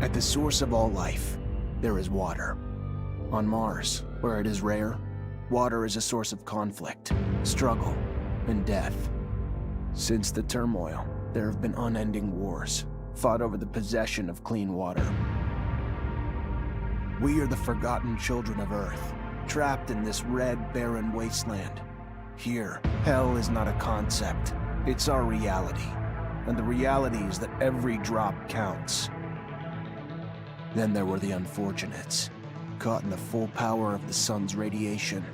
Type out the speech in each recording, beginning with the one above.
At the source of all life, there is water. On Mars, where it is rare, water is a source of conflict, struggle, and death. Since the turmoil, there have been unending wars, fought over the possession of clean water. We are the forgotten children of Earth, trapped in this red, barren wasteland. Here, hell is not a concept, it's our reality. And the reality is that every drop counts. Then there were the unfortunates, caught in the full power of the sun's radiation,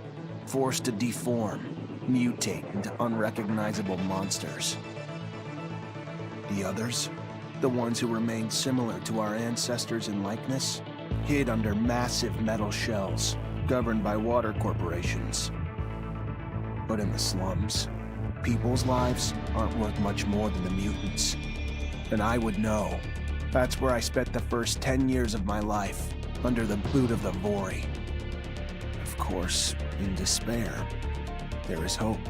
forced to deform, mutate into unrecognizable monsters. The others, the ones who remained similar to our ancestors in likeness, hid under massive metal shells, governed by water corporations. But in the slums, people's lives aren't worth much more than the mutants. And I would know. That's where I spent the first 10 years of my life, under the boot of the Vori. Of course, in despair, there is hope.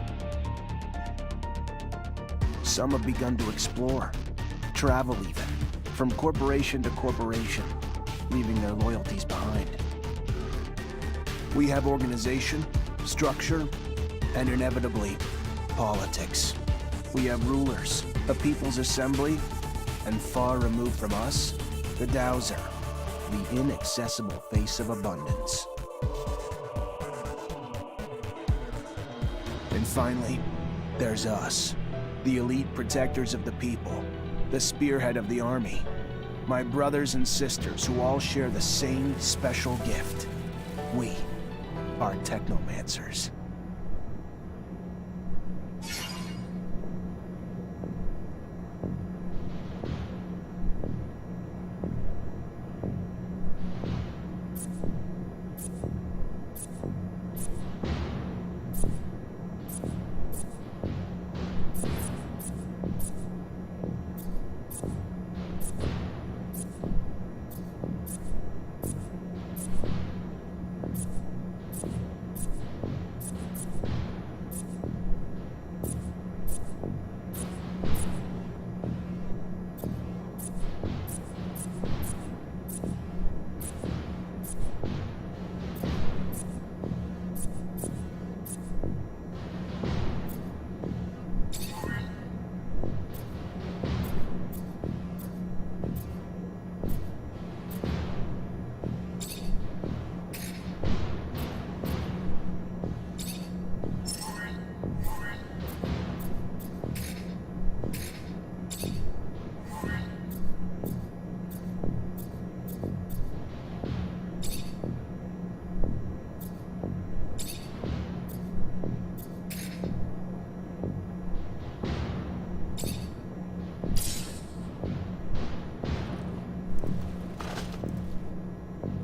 Some have begun to explore, travel even, from corporation to corporation, leaving their loyalties behind. We have organization, structure, and inevitably, politics. We have rulers, a people's assembly, and far removed from us, the Dowser, the inaccessible face of abundance. And finally, there's us, the elite protectors of the people, the spearhead of the army, my brothers and sisters who all share the same special gift. We are Technomancers.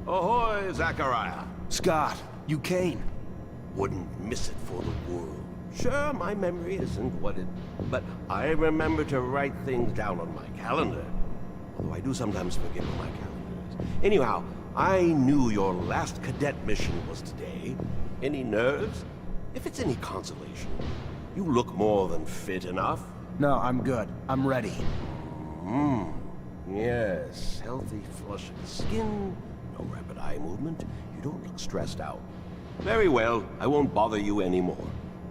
Ahoy, Zachariah. Scott, you came. Wouldn't miss it for the world. Sure, my memory isn't what it... But I remember to write things down on my calendar. Although I do sometimes forget what my calendar is. Anyhow, I knew your last cadet mission was today. Any nerves? If it's any consolation, you look more than fit enough. No, I'm good. I'm ready. Yes, healthy flush of the skin, no rapid eye movement. You don't look stressed out. Very well, I won't bother you anymore.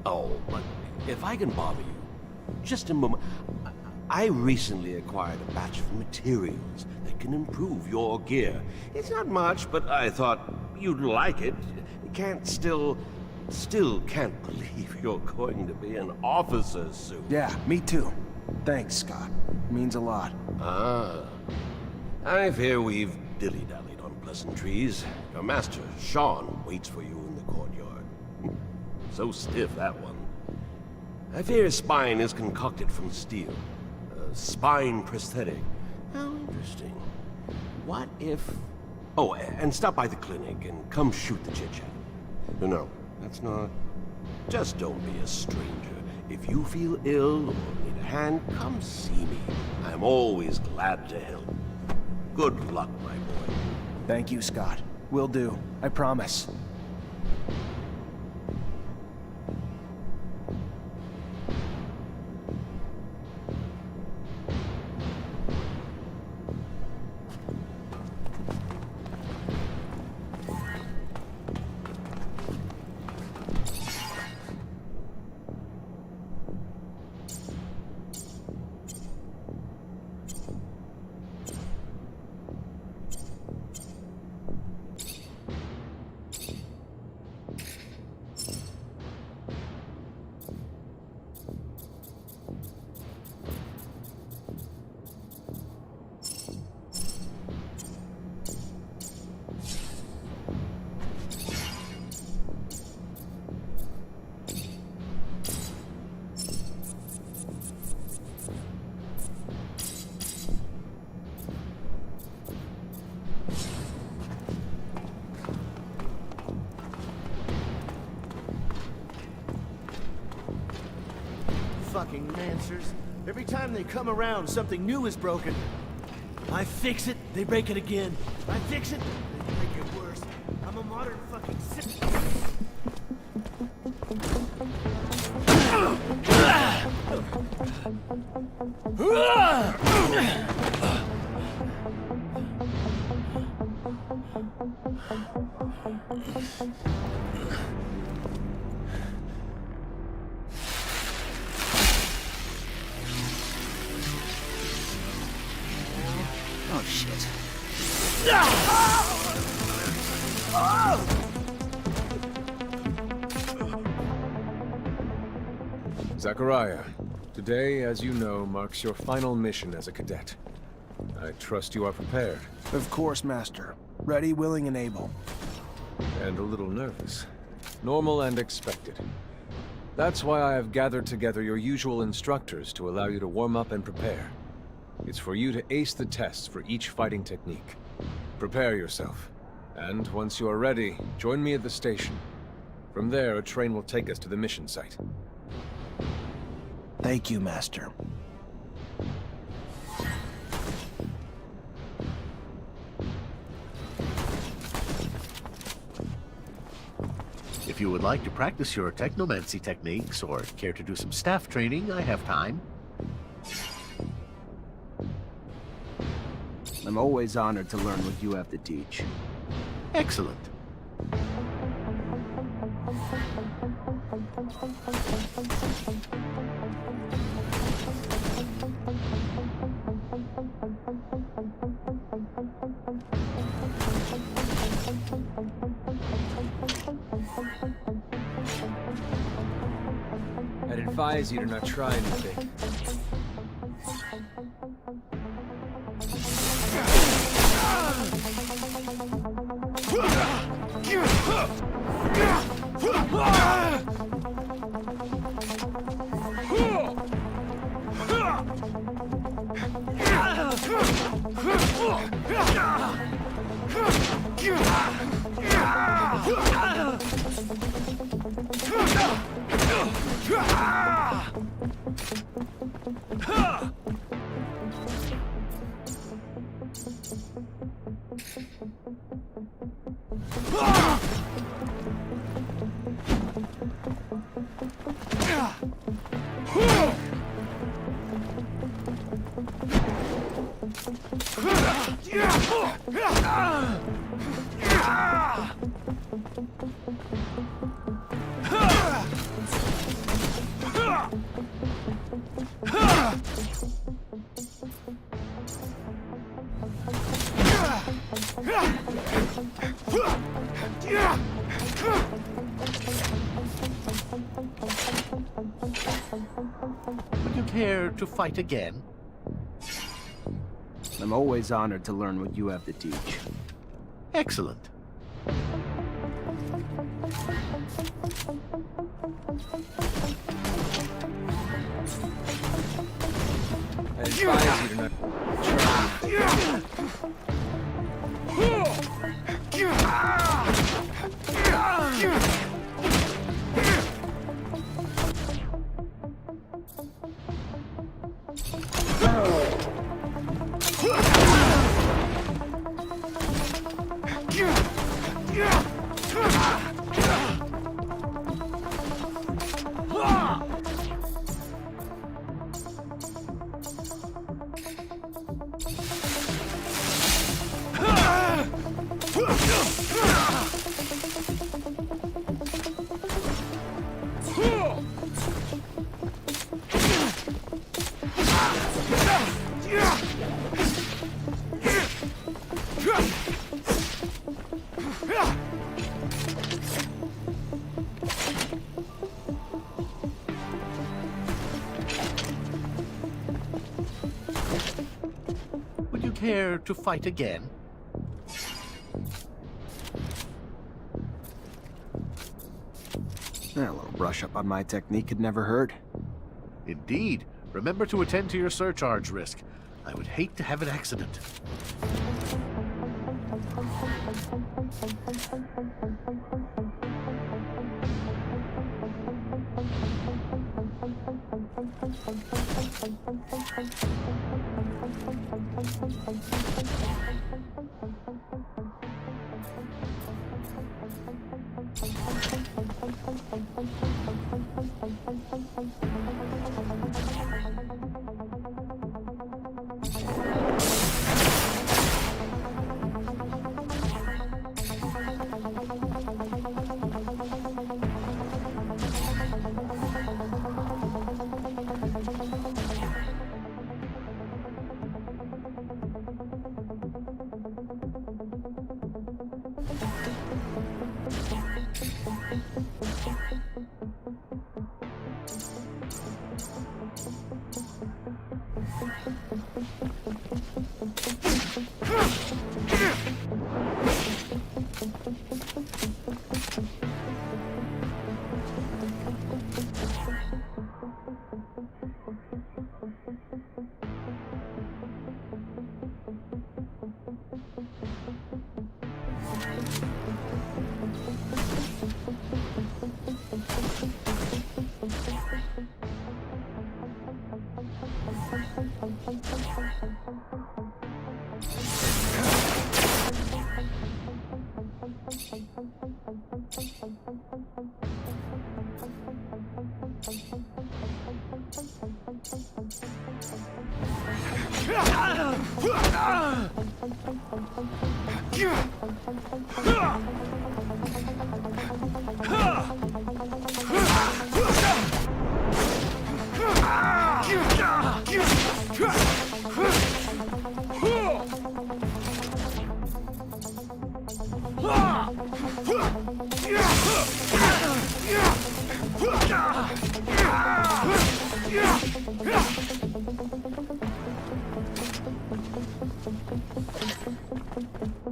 Oh, but if I can bother you, just a moment. I recently acquired a batch of materials that can improve your gear. It's not much, but I thought you'd like it. Still can't believe you're going to be an officer's suit. Yeah, me too. Thanks, Scott. Means a lot. Ah. I fear we've dilly-dallied on pleasantries. Your master, Sean, waits for you in the courtyard. So stiff, that one. I fear his spine is concocted from steel. A spine prosthetic. How interesting. What if... Oh, and stop by the clinic and come shoot the chit-chat. No, that's not... Just don't be a stranger. If you feel ill or need a hand, come see me. I'm always glad to help. Good luck, my boy. Thank you, Scott. Will do. I promise. Technomancers. Every time they come around, something new is broken. I fix it, they break it again. I fix it, they break it worse. I'm a modern fucking sick. Oh, shit. Zachariah, today, as you know, marks your final mission as a cadet. I trust you are prepared. Of course, Master. Ready, willing, and able. And a little nervous. Normal and expected. That's why I have gathered together your usual instructors to allow you to warm up and prepare. It's for you to ace the tests for each fighting technique. Prepare yourself. And once you are ready, join me at the station. From there, a train will take us to the mission site. Thank you, Master. If you would like to practice your technomancy techniques or care to do some staff training, I have time. I'm always honored to learn what you have to teach. Excellent. I'd advise you to not try anything. Would you care to fight again? I'm always honored to learn what you have to teach. Excellent. I advise you to not try. Would you care to fight again? A little brush up on my technique could never hurt. Indeed. Remember to attend to your surcharge risk. I would hate to have an accident.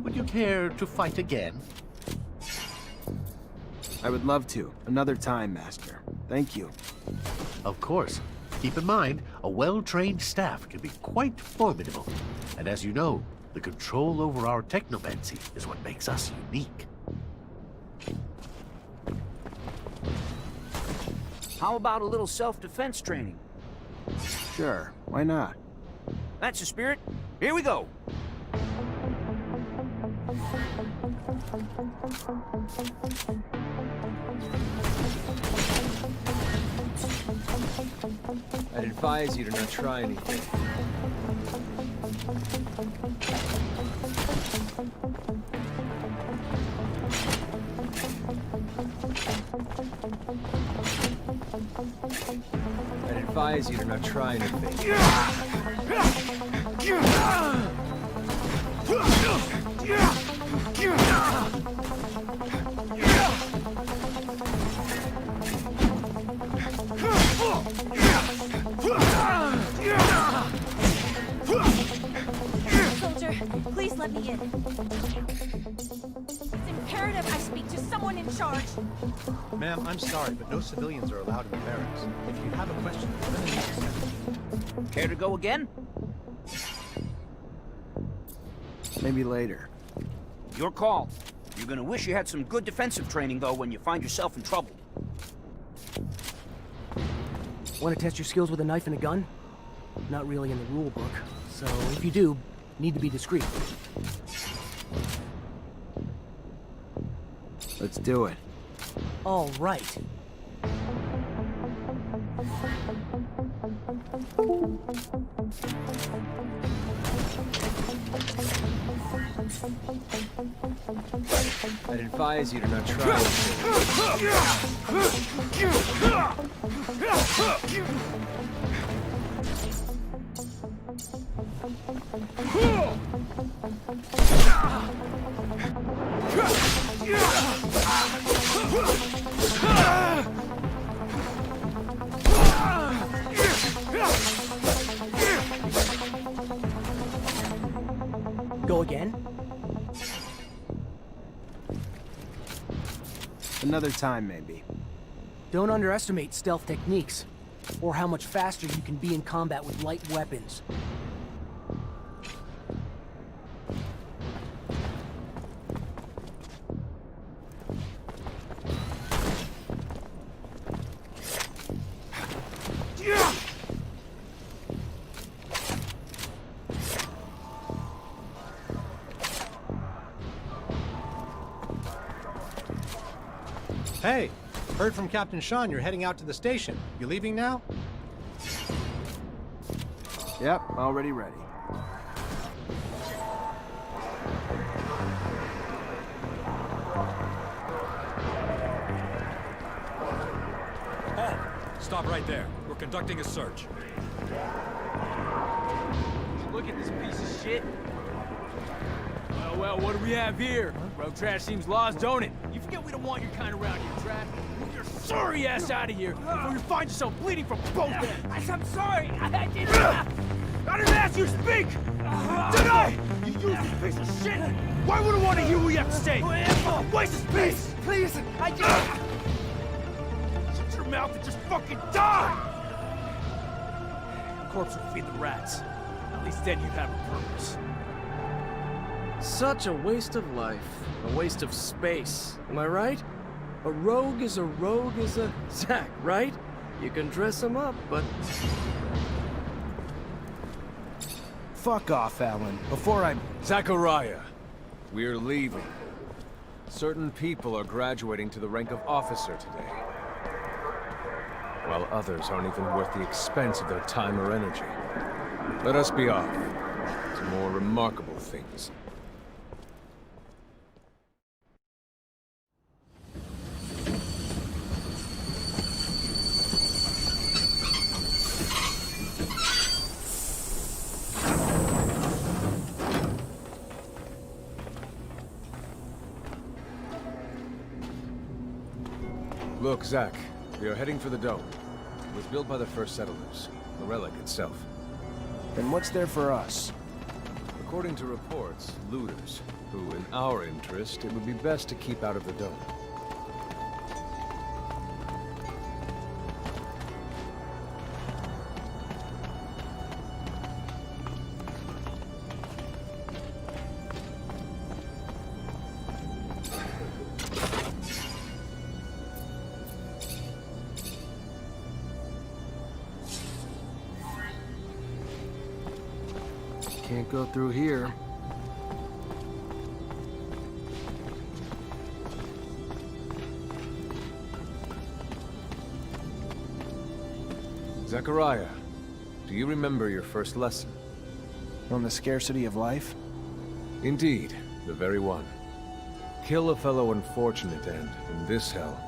Would you care to fight again? I would love to. Another time, Master. Thank you. Of course. Keep in mind, a well-trained staff can be quite formidable. And as you know, the control over our technomancy is what makes us unique. How about a little self-defense training? Sure, why not? That's the spirit. Here we go. I'd advise you to not try anything. I'd advise you to not try anything. Soldier, please let me in. It's imperative I speak to someone in charge. Ma'am, I'm sorry, but no civilians are allowed in the barracks. If you have a question, then you need to send. Care to go again? Maybe later. Your call. You're gonna wish you had some good defensive training, though, when you find yourself in trouble. Want to test your skills with a knife and a gun? Not really in the rule book, so if you do, need to be discreet. Let's do it. All right. I'd advise you to not try anything. Go again? Another time, maybe. Don't underestimate stealth techniques, or how much faster you can be in combat with light weapons. Hey, heard from Captain Sean you're heading out to the station. You leaving now? Yep, already ready. Halt! Stop right there. We're conducting a search. Look at this piece of shit. Well, what do we have here? Road trash seems lost, don't it? You forget we don't want your kind around here, trash. Move your sorry ass out of here before you find yourself bleeding from both ends. I'm sorry. I didn't ask you to speak! Did I? You useless piece of shit! Why would I want to hear what you have to say? Waste of space! Please! I just... Shut your mouth and just fucking die! Corpse will feed the rats. At least then you'd have a purpose. Such a waste of life. A waste of space. Am I right? A rogue is a Zack, right? You can dress him up, but... Fuck off, Alan, before I... Zachariah, we're leaving. Certain people are graduating to the rank of officer today, while others aren't even worth the expense of their time or energy. Let us be off to more remarkable things. Look, Zach, we are heading for the dome. It was built by the first settlers, the relic itself. Then what's there for us? According to reports, looters, who in our interest, it would be best to keep out of the dome. Can't go through here. Zachariah, do you remember your first lesson? On the scarcity of life? Indeed, the very one. Kill a fellow unfortunate and, in this hell,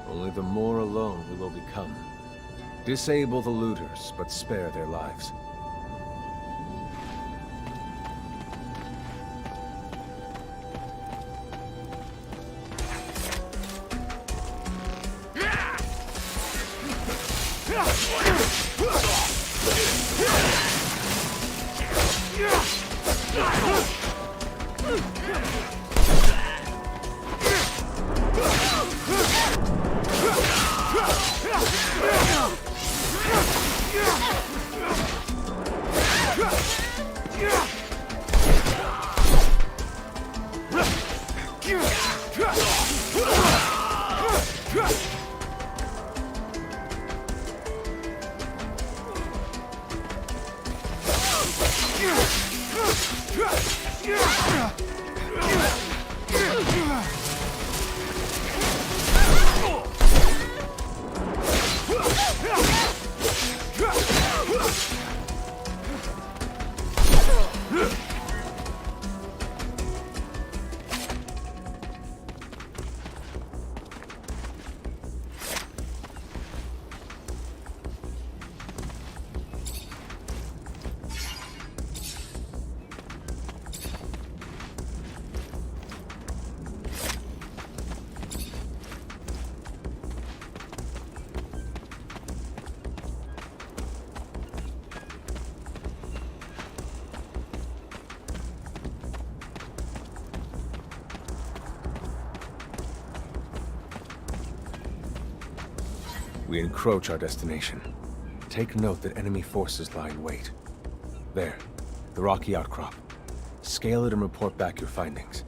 only the more alone we will become. Disable the looters, but spare their lives. We encroach our destination. Take note that enemy forces lie in wait. There, the rocky outcrop. Scale it and report back your findings.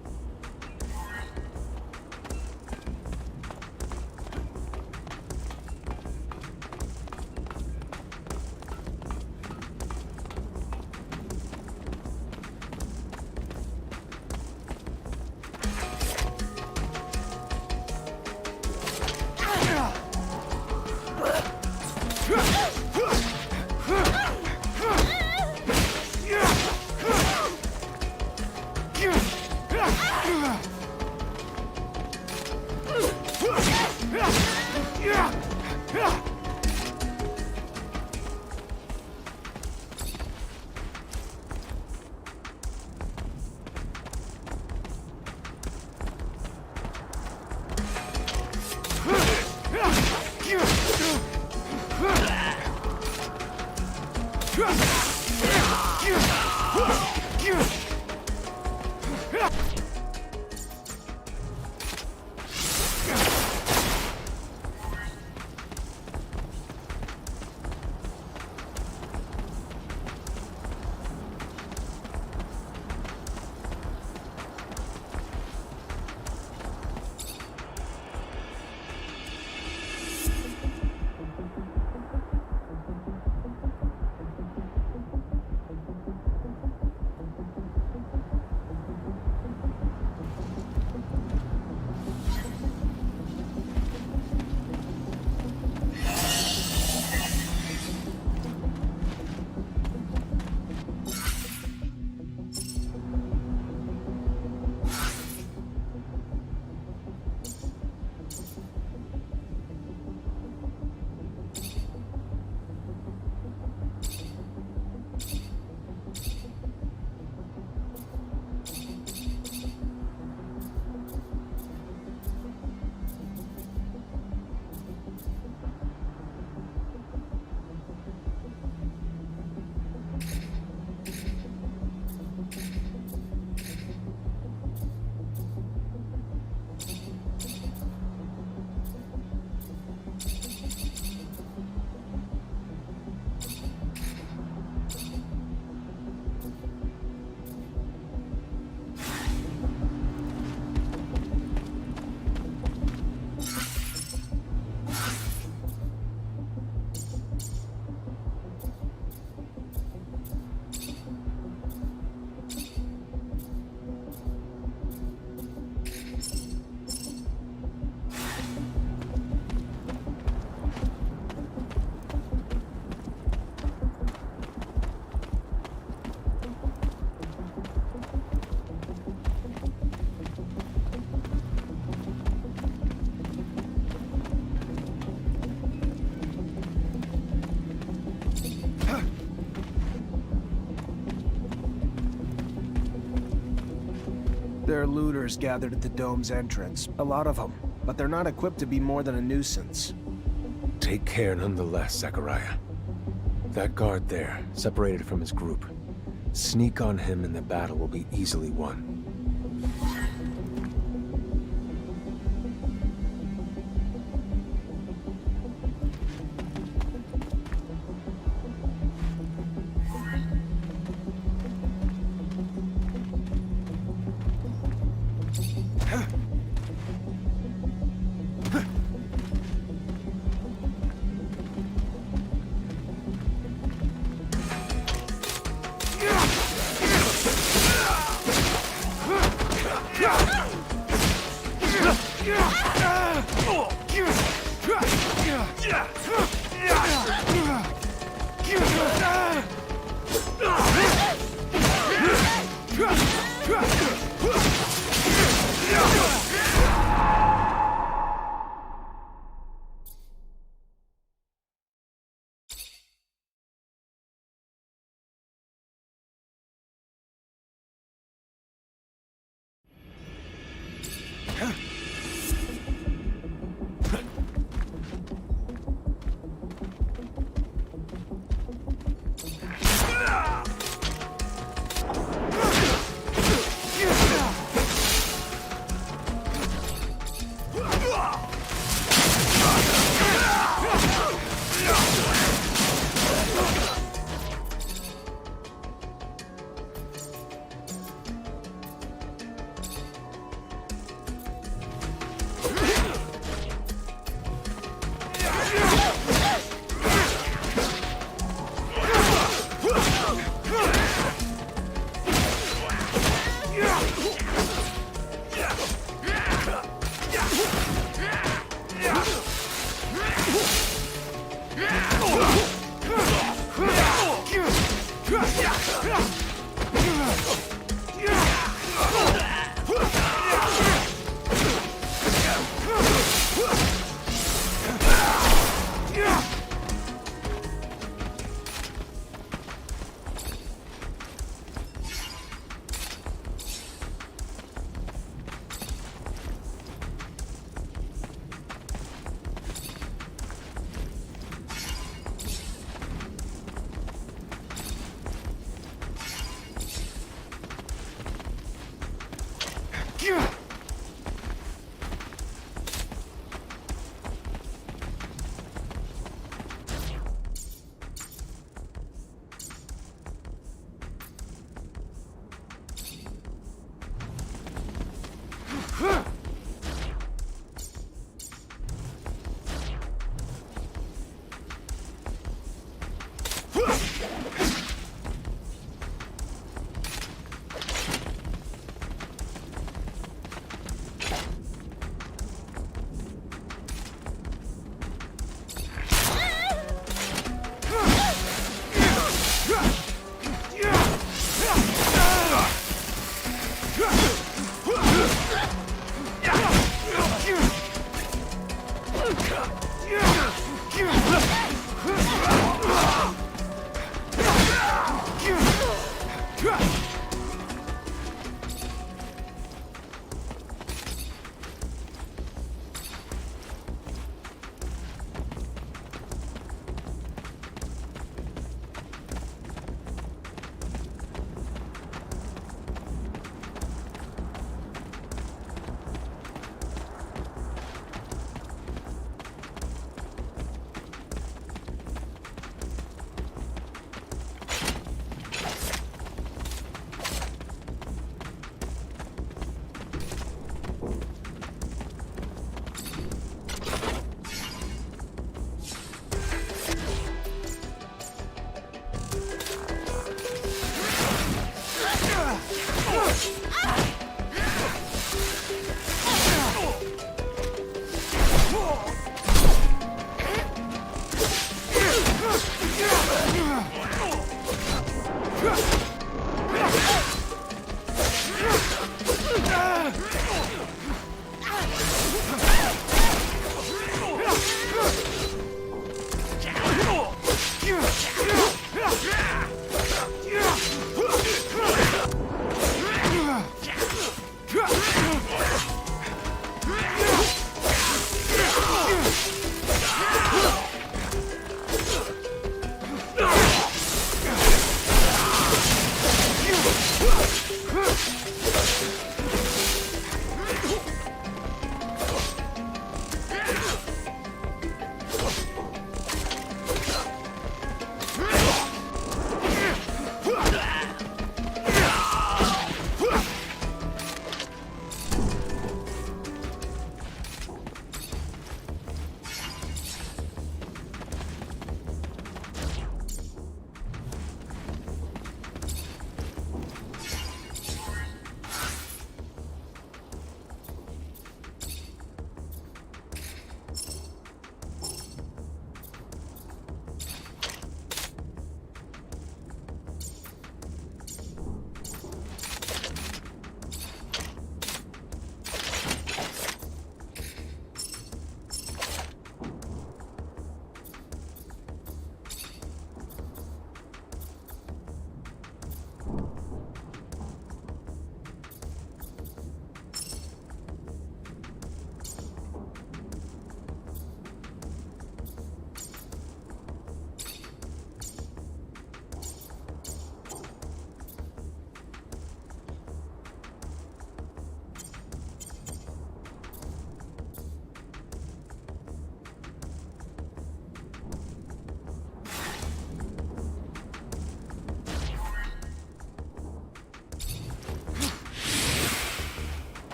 There are looters gathered at the dome's entrance. A lot of them. But they're not equipped to be more than a nuisance. Take care nonetheless, Zachariah. That guard there, separated from his group. Sneak on him and the battle will be easily won.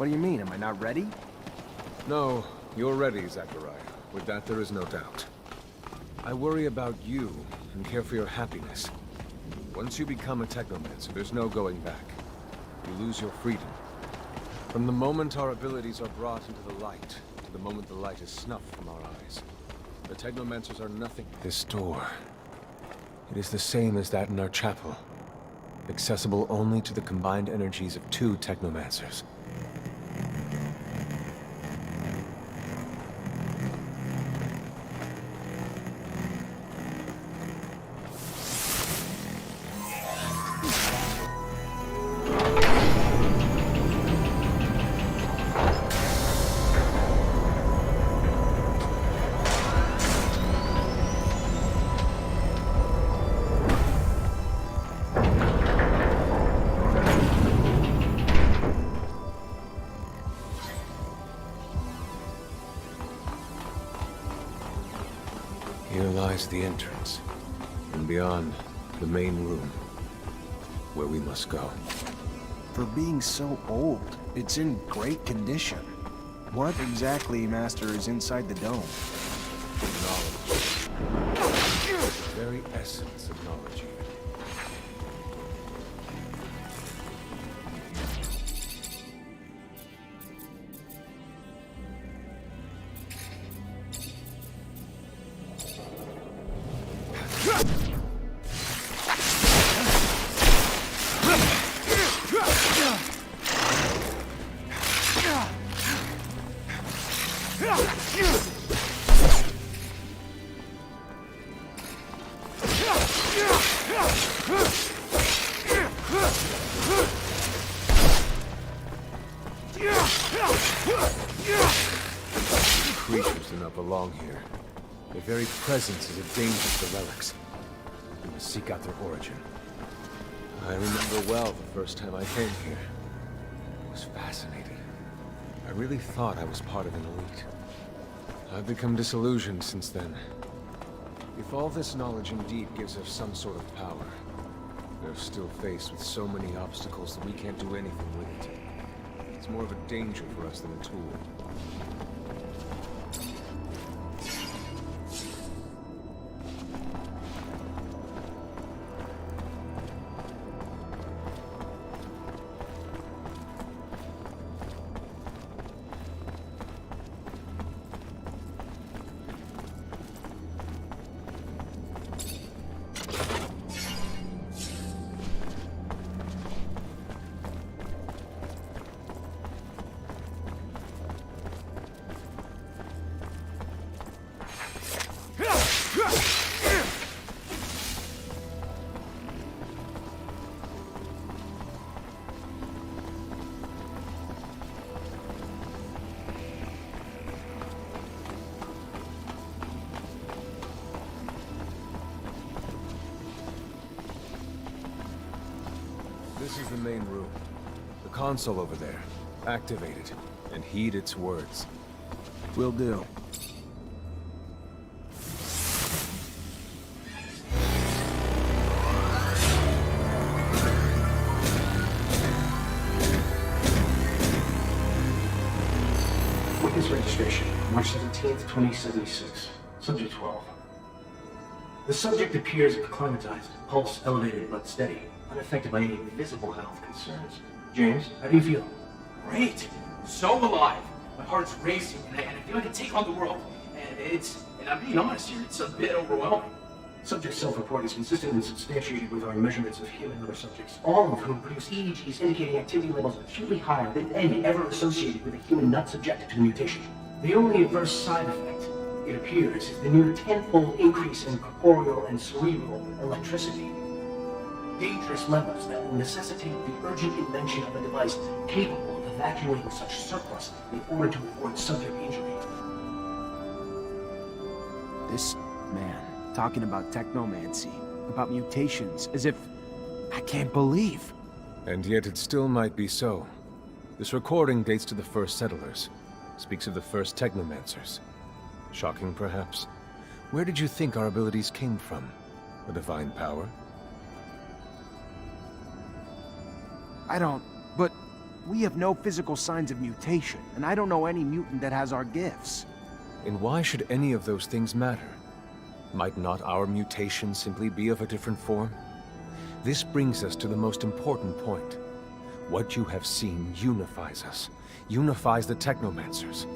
What do you mean? Am I not ready? No, you're ready, Zachariah. With that, there is no doubt. I worry about you and care for your happiness. Once you become a Technomancer, there's no going back. You lose your freedom. From the moment our abilities are brought into the light, to the moment the light is snuffed from our eyes, the Technomancers are nothing. This door. It is the same as that in our chapel. Accessible only to the combined energies of 2 Technomancers. Here lies the entrance, and beyond, the main room, where we must go. For being so old, it's in great condition. What exactly, Master, is inside the dome? Knowledge. The very essence of knowledge, even. Creatures do not belong here. Their very presence is a danger to the relics. We must seek out their origin. I remember well the first time I came here. It was fascinating. I really thought I was part of an elite. I've become disillusioned since then. If all this knowledge indeed gives us some sort of power, we're still faced with so many obstacles that we can't do anything with it. It's more of a danger for us than a tool. This is the main room. The console over there. Activate it, and heed its words. Will do. Witness registration, March 17th, 2076. Subject 12. The subject appears acclimatized, pulse elevated but steady, unaffected by any visible health concerns. James, how do you feel? Great. So alive. My heart's racing, and I feel like I can take on the world. And I'm being honest here, it's a bit overwhelming. Subject self-report is consistent and substantiated with our measurements of human and other subjects, all of whom produce EEGs indicating activity levels acutely higher than any ever associated with a human not subjected to the mutation. The only adverse side effect, it appears, is the near tenfold increase in corporeal and cerebral electricity. Dangerous levels that will necessitate the urgent invention of a device capable of evacuating such surplus in order to avoid subject injury. This man, talking about technomancy, about mutations, as if... I can't believe. And yet it still might be so. This recording dates to the first settlers. Speaks of the first Technomancers. Shocking, perhaps? Where did you think our abilities came from? A divine power? I don't... But We have no physical signs of mutation, and I don't know any mutant that has our gifts. And why should any of those things matter? Might not our mutation simply be of a different form? This brings us to the most important point. What you have seen unifies us, unifies the Technomancers.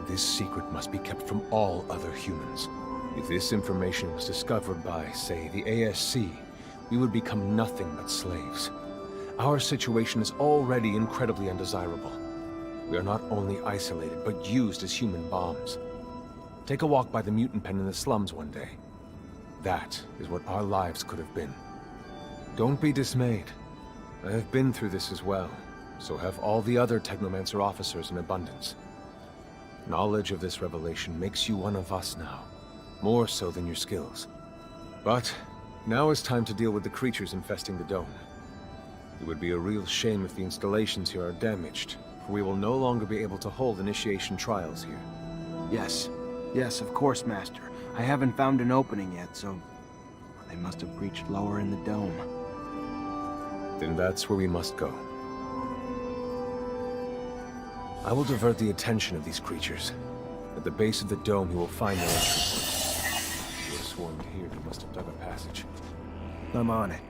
This secret must be kept from all other humans. If this information was discovered by, say, the ASC, we would become nothing but slaves. Our situation is already incredibly undesirable. We are not only isolated, but used as human bombs. Take a walk by the mutant pen in the slums one day. That is what our lives could have been. Don't be dismayed. I have been through this as well, so have all the other Technomancer officers in abundance. Knowledge of this revelation makes you one of us now, more so than your skills. But now is time to deal with the creatures infesting the dome. It would be a real shame if the installations here are damaged, for we will no longer be able to hold initiation trials here. Yes. Yes, of course, Master. I haven't found an opening yet, so they must have breached lower in the dome. Then that's where we must go. I will divert the attention of these creatures. At the base of the dome, you will find their entry point. If you are swarmed here, you must have dug a passage. I'm on it.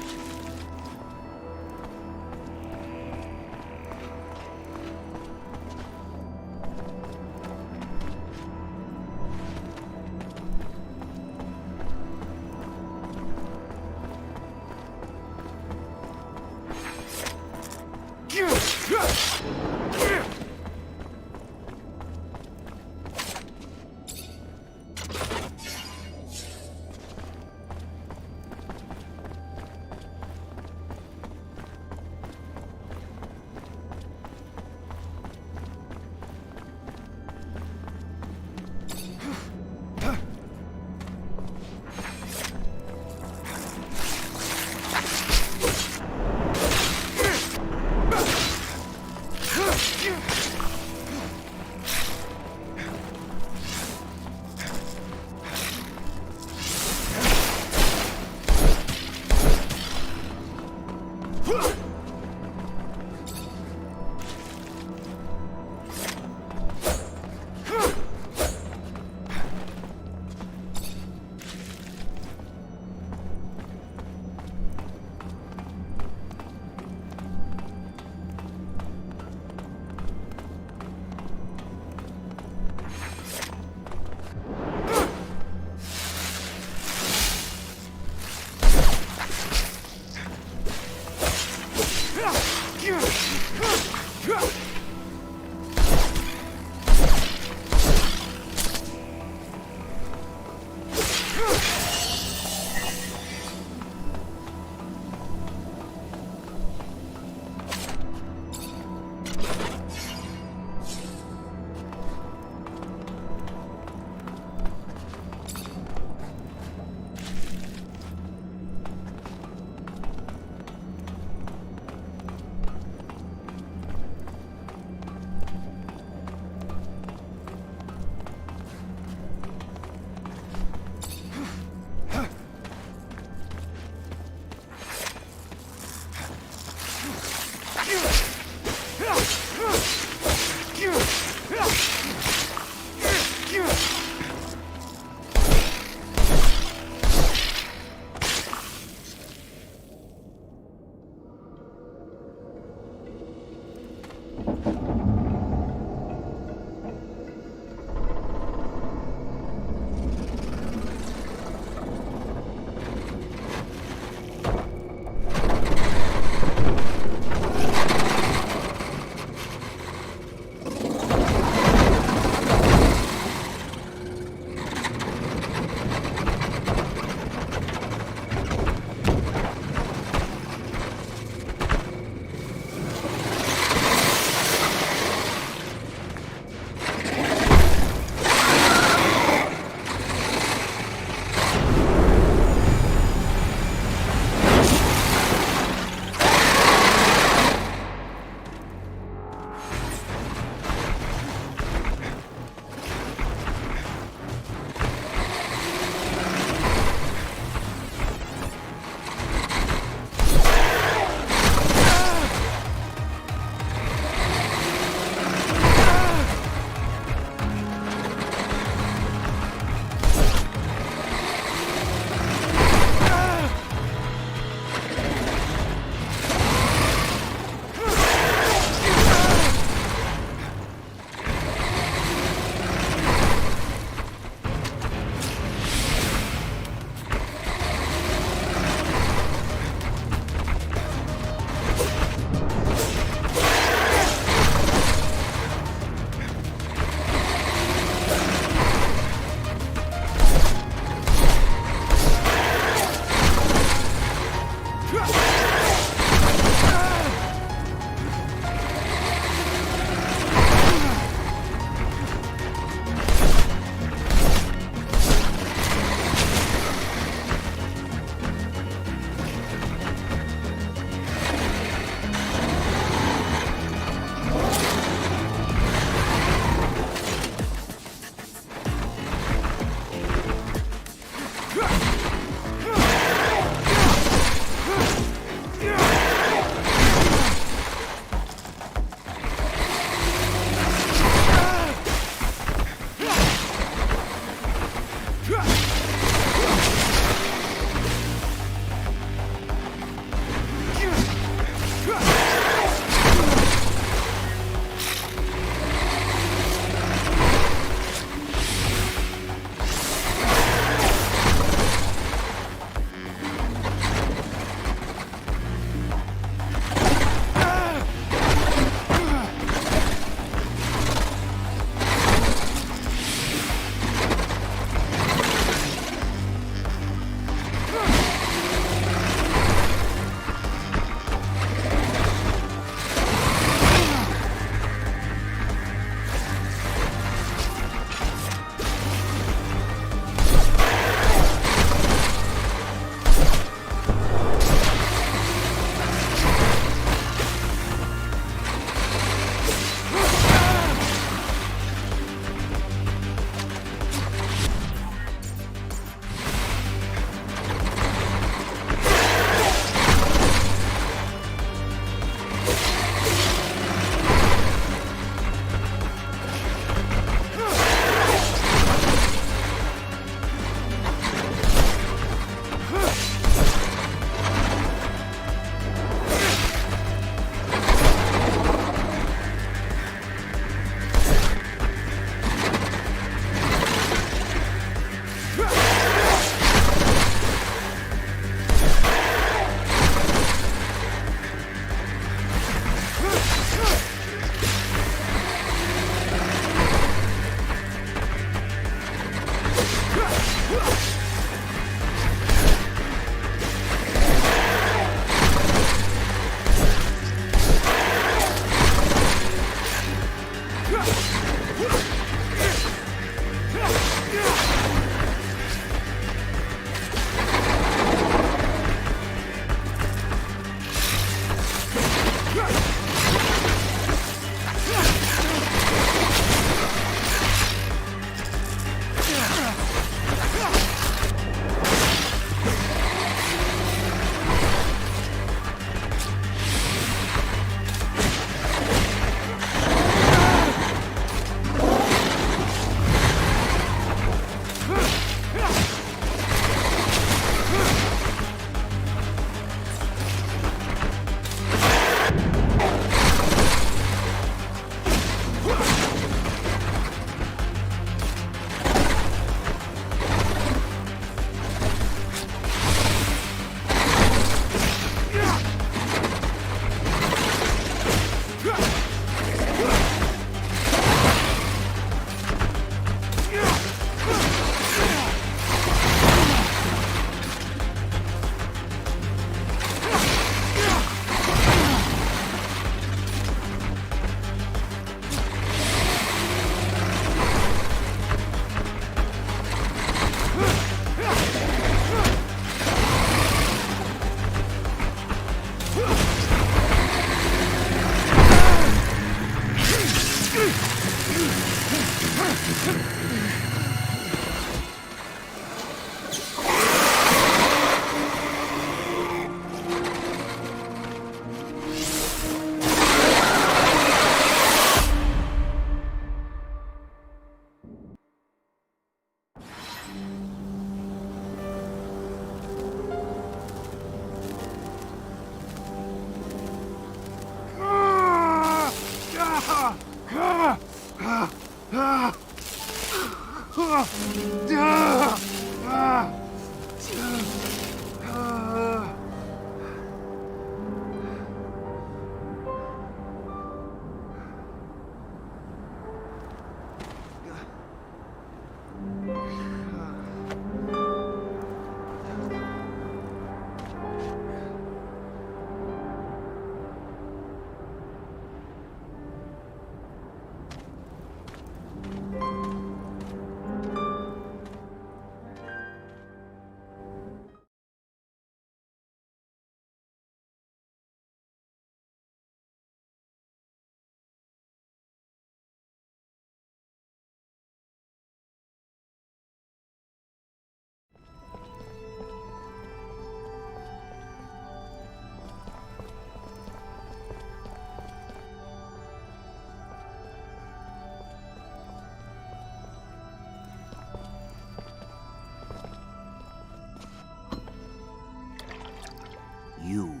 You,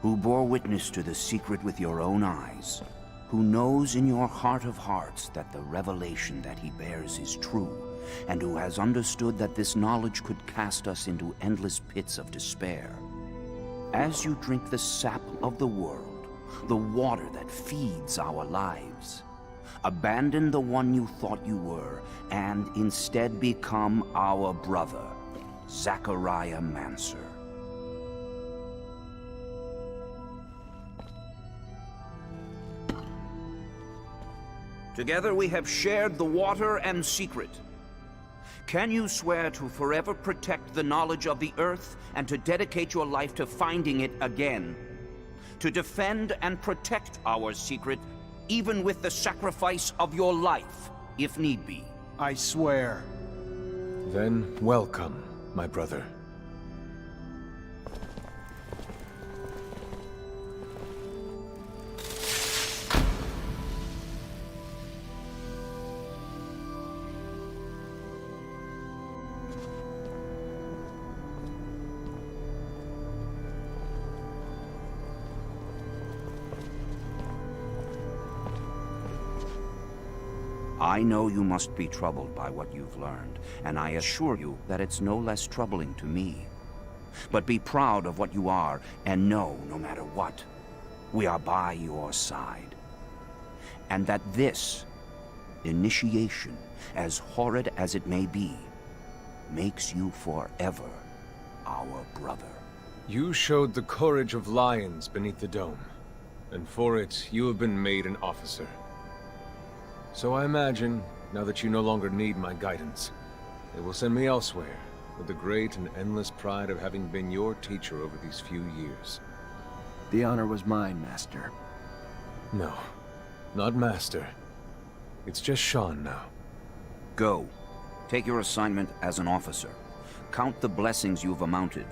who bore witness to the secret with your own eyes, who knows in your heart of hearts that the revelation that he bears is true, and who has understood that this knowledge could cast us into endless pits of despair. As you drink the sap of the world, the water that feeds our lives, abandon the one you thought you were, and instead become our brother, Zachariah Mancer. Together we have shared the water and secret. Can you swear to forever protect the knowledge of the Earth and to dedicate your life to finding it again? To defend and protect our secret, even with the sacrifice of your life, if need be? I swear. Then welcome, my brother. I know you must be troubled by what you've learned, and I assure you that it's no less troubling to me. But be proud of what you are, and know, no matter what, we are by your side. And that this initiation, as horrid as it may be, makes you forever our brother. You showed the courage of lions beneath the dome, and for it, you have been made an officer. So I imagine, now that you no longer need my guidance, they will send me elsewhere, with the great and endless pride of having been your teacher over these few years. The honor was mine, Master. No, not Master. It's just Sean now. Go. Take your assignment as an officer. Count the blessings you've amounted,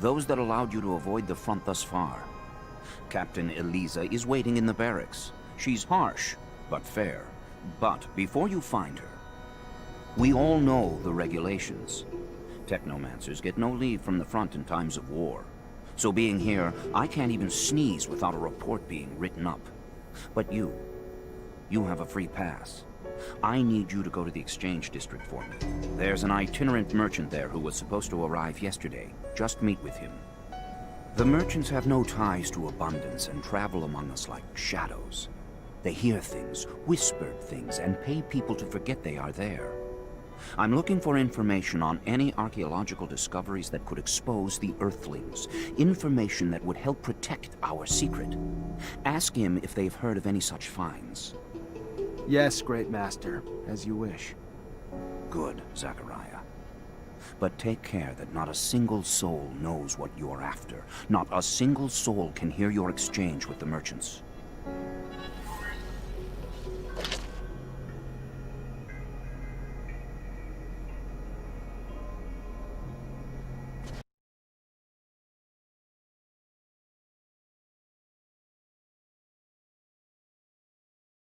those that allowed you to avoid the front thus far. Captain Eliza is waiting in the barracks. She's harsh, but fair. But before you find her, we all know the regulations. Technomancers get no leave from the front in times of war. So being here, I can't even sneeze without a report being written up. But you have a free pass. I need you to go to the exchange district for me. There's an itinerant merchant there who was supposed to arrive yesterday. Just meet with him. The merchants have no ties to abundance and travel among us like shadows. They hear things, whispered things, and pay people to forget they are there. I'm looking for information on any archaeological discoveries that could expose the Earthlings. Information that would help protect our secret. Ask him if they've heard of any such finds. Yes, Great Master, as you wish. Good, Zachariah. But take care that not a single soul knows what you're after. Not a single soul can hear your exchange with the merchants.